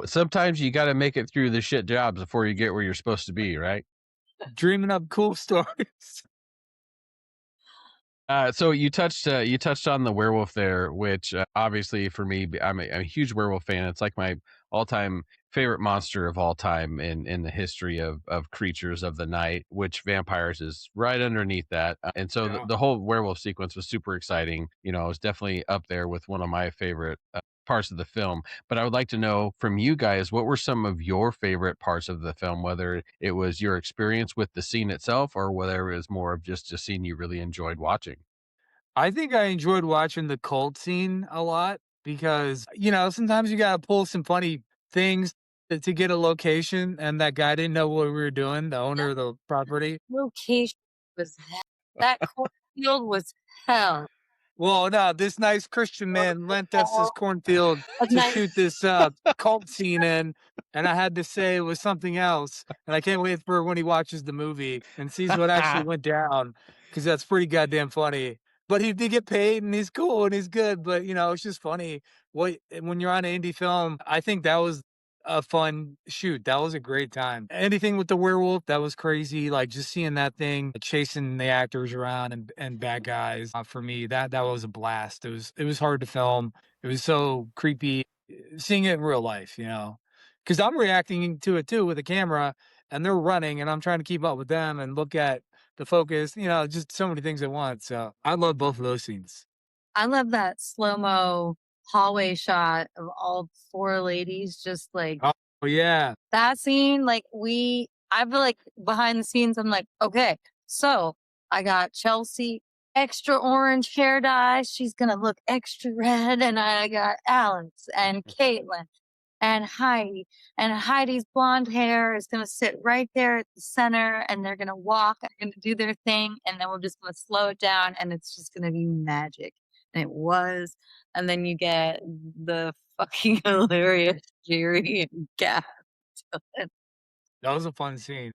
sometimes you got to make it through the shit jobs before you get where you're supposed to be, right? Dreaming up cool stories. So you touched on the werewolf there, which obviously for me, I'm a huge werewolf fan. It's like my all-time favorite monster of all time in the history of creatures of the night, which vampires is right underneath that. And so Yeah. the whole werewolf sequence was super exciting. It was definitely up there with one of my favorite parts of the film. But I would like to know from you guys, what were some of your favorite parts of the film, whether it was your experience with the scene itself or whether it was more of just a scene you really enjoyed watching. I think I enjoyed watching the cult scene a lot because, sometimes you got to pull some funny things to get a location, and that guy didn't know what we were doing, the owner of the property. Location was hell. That cornfield was hell. Well, no, this nice Christian man lent us this cornfield A to nice- shoot this cult scene in, and I had to say it was something else. And I can't wait for when he watches the movie and sees what actually went down, because that's pretty goddamn funny. But he did get paid, and he's cool, and he's good. But it's just funny when you're on an indie film. I think that was a fun shoot. That was a great time. Anything with the werewolf, that was crazy. Like just seeing that thing chasing the actors around and bad guys. For me, that was a blast. It was hard to film. It was so creepy seeing it in real life, because I'm reacting to it too with a camera, and they're running, and I'm trying to keep up with them and look at the focus, just so many things at once. So I love both of those scenes. I love that slow-mo hallway shot of all four ladies just like Oh yeah. that scene. I feel like behind the scenes, I'm like, okay, so I got Chelsea, extra orange hair dye. She's going to look extra red. And I got Alex and KateLynn and Heidi. And Heidi's blonde hair is going to sit right there at the center, and they're going to walk and do their thing. And then we're just going to slow it down, and it's just going to be magic. And it was. And then you get the fucking hilarious Jerry and Gab. That was a fun scene.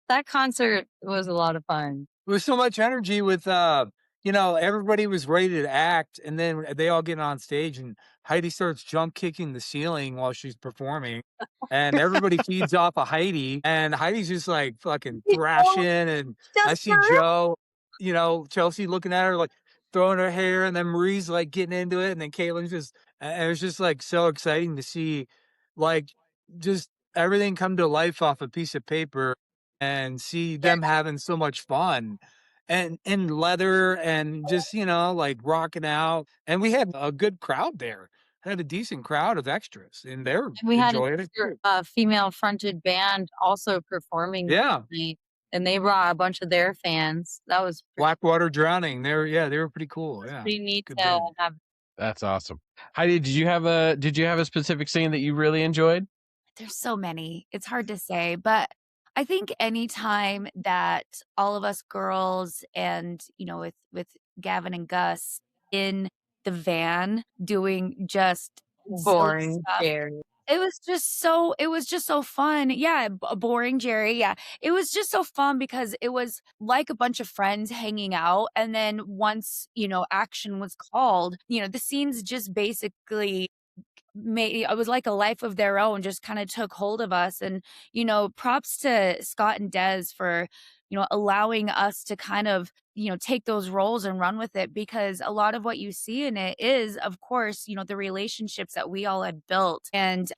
That concert was a lot of fun. There was so much energy with everybody was ready to act, and then they all get on stage, and Heidi starts jump kicking the ceiling while she's performing, and everybody feeds off of Heidi, and Heidi's just like fucking thrashing, and I see Joe, Chelsea looking at her like throwing her hair, and then Marie's like getting into it, and then Caitlin's and it was just like so exciting to see, like just everything come to life off a piece of paper and see them having so much fun and in leather and just like rocking out, and we had a good crowd there. Had a decent crowd of extras, and they're And we had enjoying it. a female fronted band also performing. Yeah. Tonight, and they brought a bunch of their fans. That was Blackwater Drowning. They were pretty cool. Yeah. pretty neat Good to band. have. That's awesome. Heidi, did you have a specific scene that you really enjoyed? There's so many. It's hard to say, but I think anytime that all of us girls and, with Gavin and Gus in the van doing just silly Boring stuff, Jerry. it was just so fun. Yeah, boring Jerry. Yeah. It was just so fun because it was like a bunch of friends hanging out. And then once, action was called, the scenes just basically it was like a life of their own, just kind of took hold of us. And props to Scott and Des for allowing us to kind of take those roles and run with it, because a lot of what you see in it is, of course, the relationships that we all had built, and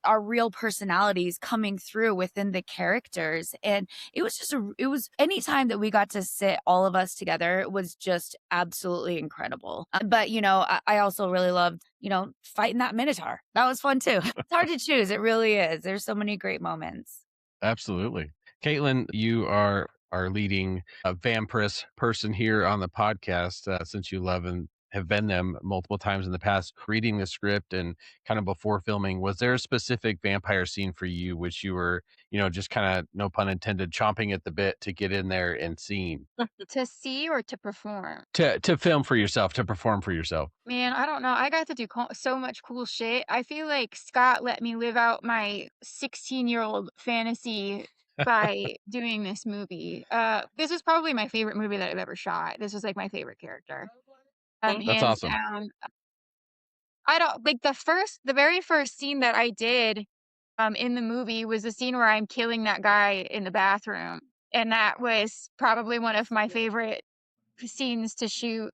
our real personalities coming through within the characters. And it was just it was anytime that we got to sit all of us together, it was just absolutely incredible. But I also really loved fighting that minotaur. That was fun too. It's hard to choose, it really is. There's so many great moments. Absolutely. KateLynn, you are our leading vampirist person here on the podcast, since you love and have been them multiple times in the past. Reading the script and kind of before filming, was there a specific vampire scene for you which you were, just kind of, no pun intended, chomping at the bit to get in there and seeing? To see or to perform? To film for yourself, to perform for yourself. Man, I don't know. I got to do so much cool shit. I feel like Scott let me live out my 16-year-old fantasy by doing this movie. This is probably my favorite movie that I've ever shot. This was like my favorite character. Thank That's Hands awesome. down. I don't like the very first scene that I did in the movie was the scene where I'm killing that guy in the bathroom. And that was probably one of my favorite scenes to shoot.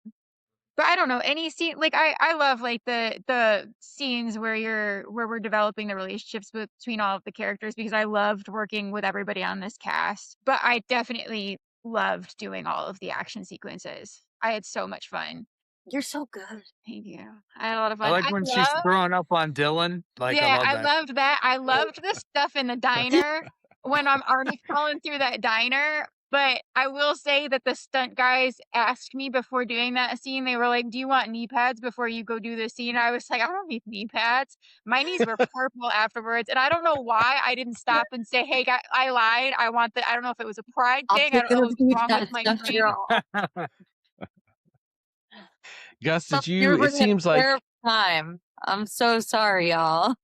But I don't know, any scene, like I love like the scenes where we're developing the relationships between all of the characters, because I loved working with everybody on this cast. But I definitely loved doing all of the action sequences. I had so much fun. You're so good. Thank you. I had a lot of I fun. like when she's love throwing up on Dylan. Like, I Yeah, love I that. loved that. I loved the stuff in the diner when I'm already crawling through that diner. But I will say that the stunt guys asked me before doing that scene, they were like, "Do you want knee pads before you go do this scene?" I was like, "I don't need knee pads." My knees were purple afterwards. And I don't know why I didn't stop and say, "Hey, guys, I lied. I want I don't know if it was a pride I'll thing. I take don't know those what was knee wrong with pads, my don't brain. you all. Gus, So did you're you, it bringing seems a like, terrible time. I'm so sorry, y'all.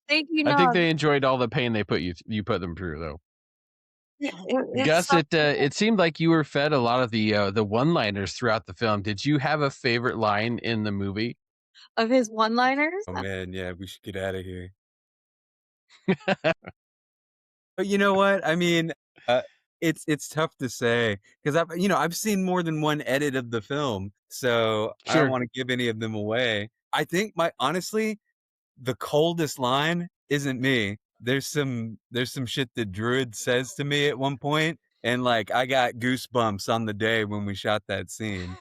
Thank you, I think no. they enjoyed all the pain you put them through, though. It's Gus, so it seemed like you were fed a lot of the one-liners throughout the film. Did you have a favorite line in the movie? of his one-liners. Oh man, yeah, we should get out of here. But you know what? I mean, it's tough to say because I've seen more than one edit of the film, so I don't Sure. want to give any of them away. I think honestly, the coldest line isn't me. There's some shit that Druid says to me at one point, and like I got goosebumps on the day when we shot that scene,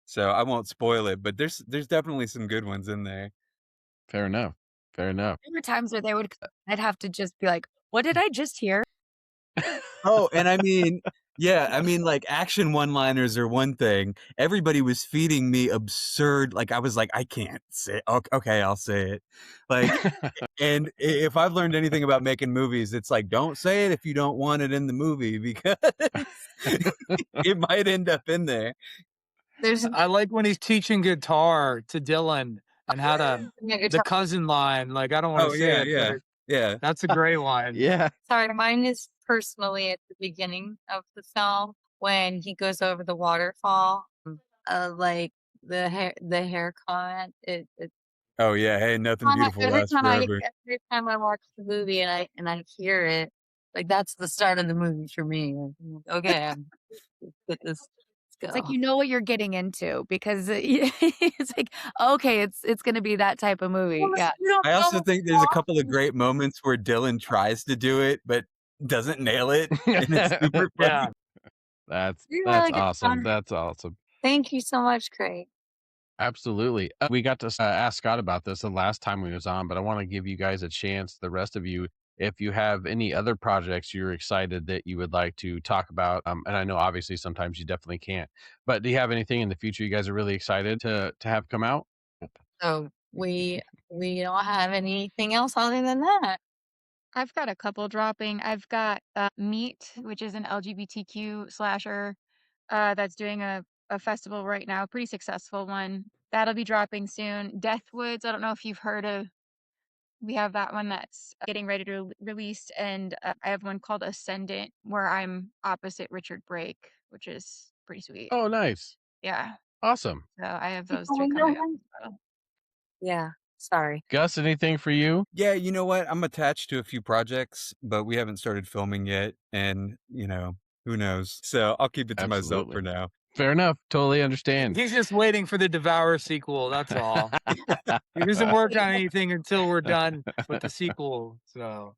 So I won't spoil it, but there's definitely some good ones in there. Fair enough. Fair enough. There were times where I'd have to just be like, "What did I just hear?" Oh, and I mean, yeah, I mean, like action one-liners are one thing. Everybody was feeding me absurd. Like I was like, I can't say. Okay, I'll say it. Like, and if I've learned anything about making movies, it's like, don't say it if you don't want it in the movie because it might end up in there. I like when he's teaching guitar to Dylan and how to Yeah, the cousin line. Like, I don't want Oh to yeah, say it, yeah, but yeah. that's a great line. Yeah. Sorry, mine is personally at the beginning of the film when he goes over the waterfall. Like the hair comment. It Oh yeah. Hey, nothing beautiful lasts forever. every time I watch the movie and I hear it, like that's the start of the movie for me. Okay, let's go. It's like, what you're getting into, because it's like, okay, it's going to be that type of movie. Yeah. I also think there's a couple of great moments where Dylan tries to do it but doesn't nail it, and it's super funny. Yeah. That's You're really good. awesome. That's awesome. Thank you so much, Craig. Absolutely. We got to ask Scott about this the last time we was on, but I want to give you guys a chance, the rest of you, if you have any other projects you're excited that you would like to talk about. And I know obviously sometimes you definitely can't, but do you have anything in the future you guys are really excited to have come out? So we don't have anything else other than that. I've got a couple dropping. I've got Meat, which is an LGBTQ slasher that's doing a festival right now, pretty successful one. That'll be dropping soon. Deathwoods, I don't know if you've heard of. We have that one that's getting ready to release, and I have one called Ascendant, where I'm opposite Richard Brake, which is pretty sweet. Oh, nice. Yeah, Awesome. so I have those Oh, three no coming up. way. as well. Yeah. Sorry. Gus, anything for you? Yeah, you know what? I'm attached to a few projects, but we haven't started filming yet. And, Who knows? So I'll keep it to myself for Absolutely. now. Fair enough. Totally understand. He's just waiting for the Devour sequel. That's all. He doesn't work on anything until we're done with the sequel. So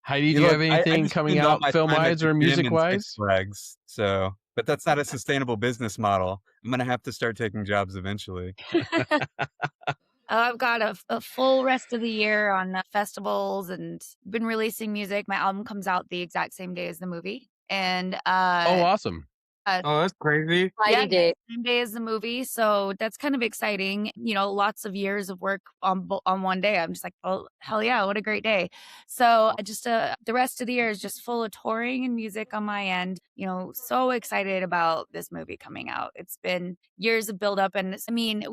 Heidi, do You you look, have I anything just coming spend all out my film time at wise the or gym music and Six wise? Flags. So, but that's not a sustainable business model. I'm gonna have to start taking jobs eventually. I've got a full rest of the year on festivals and been releasing music. My album comes out the exact same day as the movie. And Oh, awesome. oh, that's crazy. yeah, Friday day. same day as the movie. So that's kind of exciting. Lots of years of work on one day. I'm just like, oh, hell yeah, what a great day. So I just the rest of the year is just full of touring and music on my end. So excited about this movie coming out. It's been years of build up. And I mean,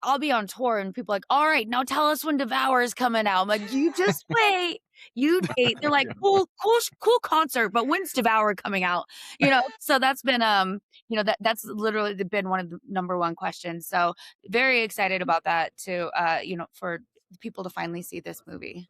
I'll be on tour and people are like, all right, now tell us when Devour is coming out. I'm like, you just wait. You wait. They're like, cool concert, but when's Devour coming out? So that's been that's literally been one of the number one questions. So very excited about that too. For people to finally see this movie.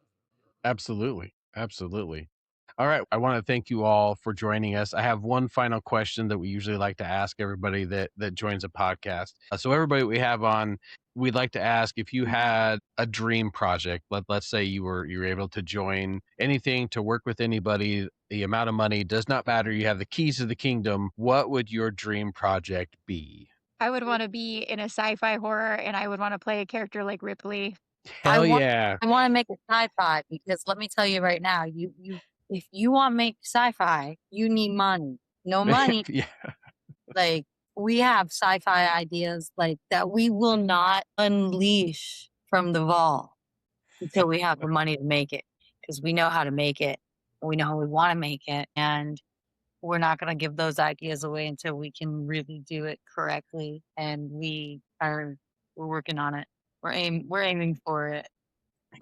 Absolutely. Absolutely. All right. I want to thank you all for joining us. I have one final question that we usually like to ask everybody that joins a podcast. So everybody we have on, we'd like to ask if you had a dream project. Let's say you were able to join anything, to work with anybody. The amount of money does not matter. You have the keys to the kingdom. What would your dream project be? I would want to be in a sci-fi horror, and I would want to play a character like Ripley. Hell I want yeah. I want to make it sci-fi because let me tell you right now, you if you want to make sci-fi, you need money. No money, Yeah. like we have sci-fi ideas like that we will not unleash from the vault until we have the money to make it because we know how to make it. We know how we want to make it, and we're not going to give those ideas away until we can really do it correctly. And we're working on it. We're aiming for it.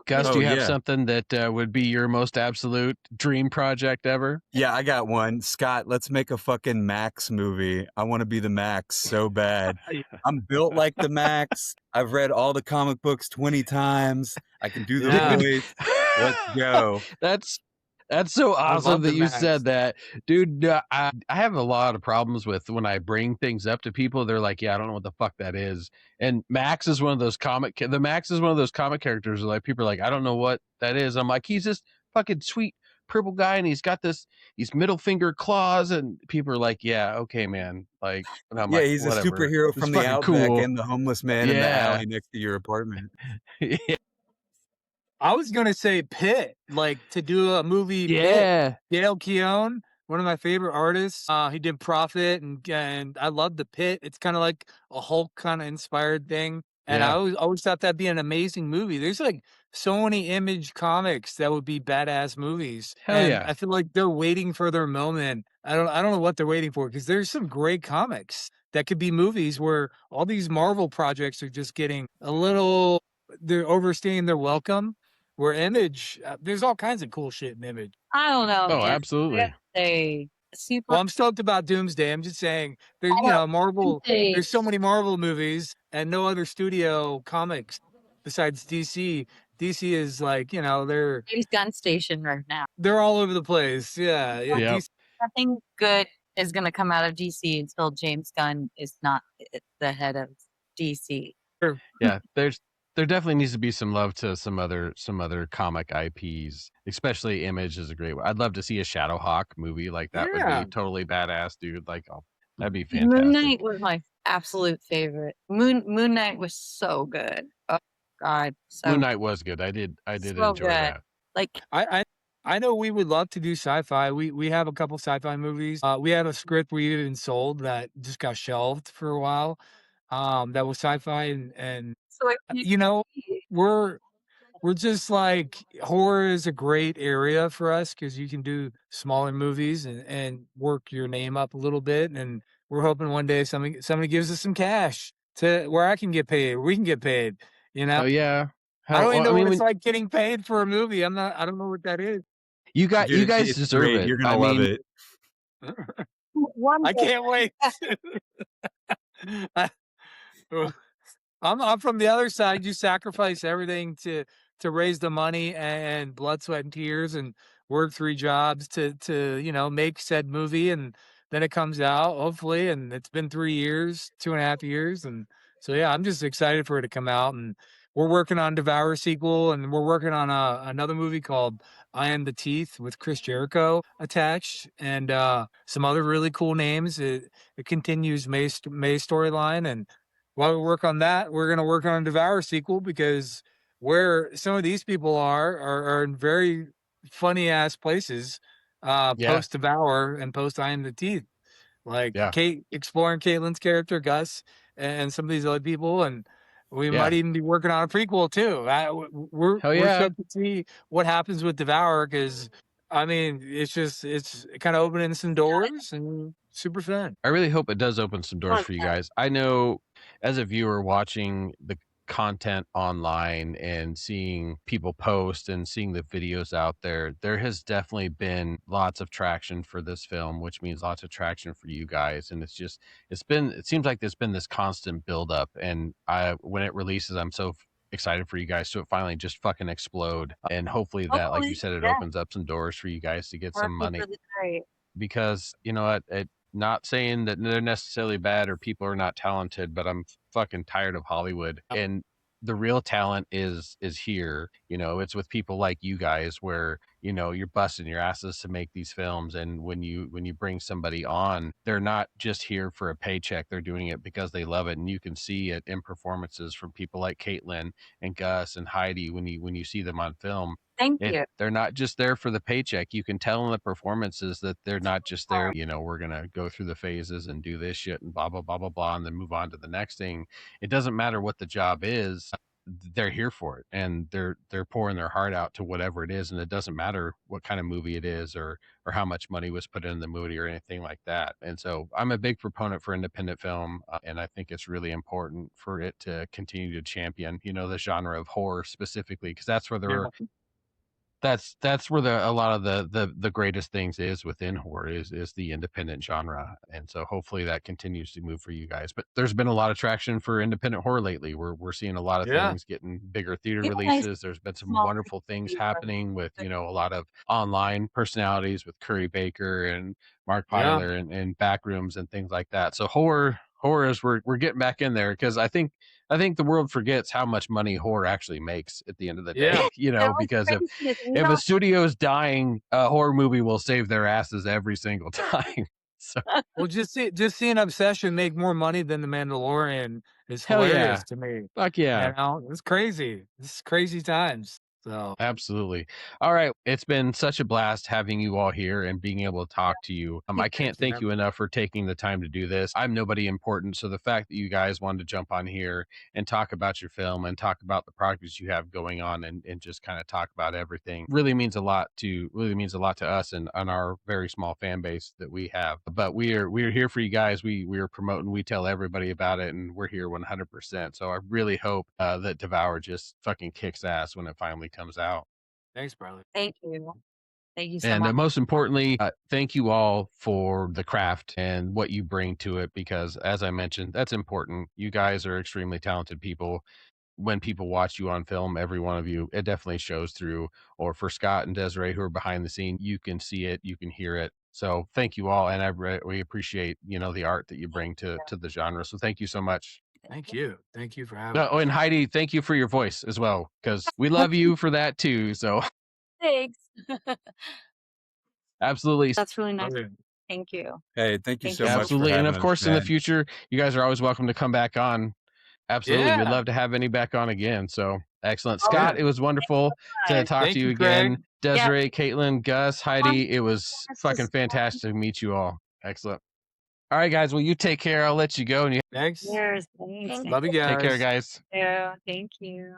Gus, Oh, do you have yeah. something that would be your most absolute dream project ever? Yeah, I got one. Scott, let's make a fucking Max movie. I want to be the Max so bad. I'm built like the Max. I've read all the comic books 20 times. I can do the Yeah. voice. Let's go. That's so I awesome love that the you Max. said that, dude. I have a lot of problems with when I bring things up to people. They're like, "Yeah, I don't know what the fuck that is." And Max is one of those the Max is one of those comic characters. Like people are like, "I don't know what that is." I'm like, he's this fucking sweet purple guy, and he's got these middle finger claws, and people are like, "Yeah, okay, man." Like, and I'm Yeah, like, he's a whatever. superhero It's from the fucking Outback cool. and the homeless man in the Yeah. alley next to your apartment. I was gonna say Pitt, like to do a movie. Yeah. Pitt. Gail Keown, one of my favorite artists. He did Prophet, and I love the Pit. It's kind of like a Hulk kind of inspired thing, and I Yeah. always thought that'd be an amazing movie. There's like so many Image comics that would be badass movies, Hell and yeah. I feel like they're waiting for their moment. I don't know what they're waiting for because there's some great comics that could be movies where all these Marvel projects are just getting a little. They're overstaying their welcome. Where Image, there's all kinds of cool shit in Image. I don't know. Oh, man. absolutely. They super. Well, I'm stoked about Doomsday. I'm just saying, there's I know. Marvel. Doomsday- There's so many Marvel movies and no other studio comics besides DC. DC is like, they're James Gunn station right now. all over the place. Yeah. Yep. DC, Nothing good is going to come out of DC until James Gunn is not the head of DC. Yeah, there definitely needs to be some love to some other comic IPs, especially Image is a great one. I'd love to see a Shadowhawk movie. Like that would Yeah. be totally badass, dude. Like, oh, that'd be fantastic. Moon Knight was my absolute favorite. Moon Knight was so good. Oh God, so Moon Knight was good. I did So enjoy good. that. like I know we would love to do sci-fi. We have a couple sci-fi movies. We had a script we even sold that just got shelved for a while. That was sci-fi and so we're just like horror is a great area for us because you can do smaller movies and work your name up a little bit. And we're hoping one day somebody gives us some cash to where I can get paid, we can get paid. Oh yeah. I don't even know what when it's like getting paid for a movie. I don't know what that is. you Dude, guys it's deserve great. it. You're gonna I love mean, it. one I day- can't wait. I'm from the other side. You sacrifice everything to raise the money and blood, sweat, and tears, and work 3 jobs to make said movie. And then it comes out, hopefully. And it's been 3 years, 2.5 years. And so, yeah, I'm just excited for it to come out. And we're working on Devour sequel, and we're working on another movie called I Am the Teeth with Chris Jericho attached, and some other really cool names. It continues May's storyline. And while we work on that, we're going to work on a Devour sequel, because where some of these people are in very funny ass places post Devour and post I Am the Teeth. Like Kate, exploring KateLynn's character, Gus, and some of these other people. And we might even be working on a prequel too. We're stoked to see what happens with Devour, because I mean, it's kind of opening some doors and super fun. I really hope it does open some doors for you guys. I know as a viewer watching the content online and seeing people post and seeing the videos out there, there has definitely been lots of traction for this film, which means lots of traction for you guys. And it seems like there's been this constant buildup. And when it releases, I'm so excited for you guys to finally just fucking explode. And hopefully that, like you said, it opens up some doors for you guys to get some money. Because, you know what, not saying that they're necessarily bad or people are not talented, but I'm fucking tired of Hollywood. And the real talent is here. You know, it's with people like you guys, where, you know, you're busting your asses to make these films. And when you bring somebody on, they're not just here for a paycheck. They're doing it because they love it. And you can see it in performances from people like KateLynn and Gus and Heidi when you see them on film. Thank you. They're not just there for the paycheck. You can tell in the performances that they're not just there, you know, we're going to go through the phases and do this shit and blah, blah, blah, blah, blah, and then move on to the next thing. It doesn't matter what the job is. They're here for it, and they're pouring their heart out to whatever it is. And it doesn't matter what kind of movie it is or how much money was put in the movie or anything like that. And so I'm a big proponent for independent film. And I think it's really important for it to continue to champion, you know, the genre of horror specifically, because that's where that's where a lot of the greatest things is within horror is the independent genre. And so hopefully that continues to move for you guys. But there's been a lot of traction for independent horror lately. We're seeing a lot of things getting bigger theater releases. There's been some wonderful things happening with, you know, a lot of online personalities with Curry Baker and Mark Pyler and Backrooms and things like that. So horror is we're getting back in there, because I think the world forgets how much money horror actually makes at the end of the day. You know, because if a studio is dying, a horror movie will save their asses every single time. So, well, just seeing Obsession make more money than The Mandalorian is hilarious to me. Fuck yeah. You know, it's crazy. It's crazy times. So absolutely. All right. It's been such a blast having you all here and being able to talk to you. I can't thank you enough for taking the time to do this. I'm nobody important. So the fact that you guys wanted to jump on here and talk about your film and talk about the projects you have going on and just kind of talk about everything really means a lot to us and on our very small fan base that we have. But we're here for you guys. We are promoting, we tell everybody about it, and we're here 100%. So I really hope that Devour just fucking kicks ass when it finally comes out. Thanks, brother. Thank you. Thank you so much. much. And most importantly, thank you all for the craft and what you bring to it, because as I mentioned, that's important. You guys are extremely talented people. When people watch you on film, every one of you, it definitely shows through. Or for Scott and Desiree, who are behind the scene, you can see it, you can hear it. So thank you all. And we appreciate, you know, the art that you bring to the genre. So thank you so much. Thank you for having me. Oh, and Heidi, thank you for your voice as well, because we love you for that too. So thanks. Absolutely. That's really nice. Thank you. Hey, thank you so much. Absolutely. And of course, in the future, you guys are always welcome to come back on. Absolutely. We'd love to have any back on again. So excellent. Scott, it was wonderful to talk to you again. Craig. Desiree, KateLynn, Gus, Heidi, it was fucking fantastic to meet you all. Excellent. All right, guys. Well, you take care. I'll let you go. Thanks. Cheers. Thanks. Love you guys. Take care, guys. Yeah, thank you.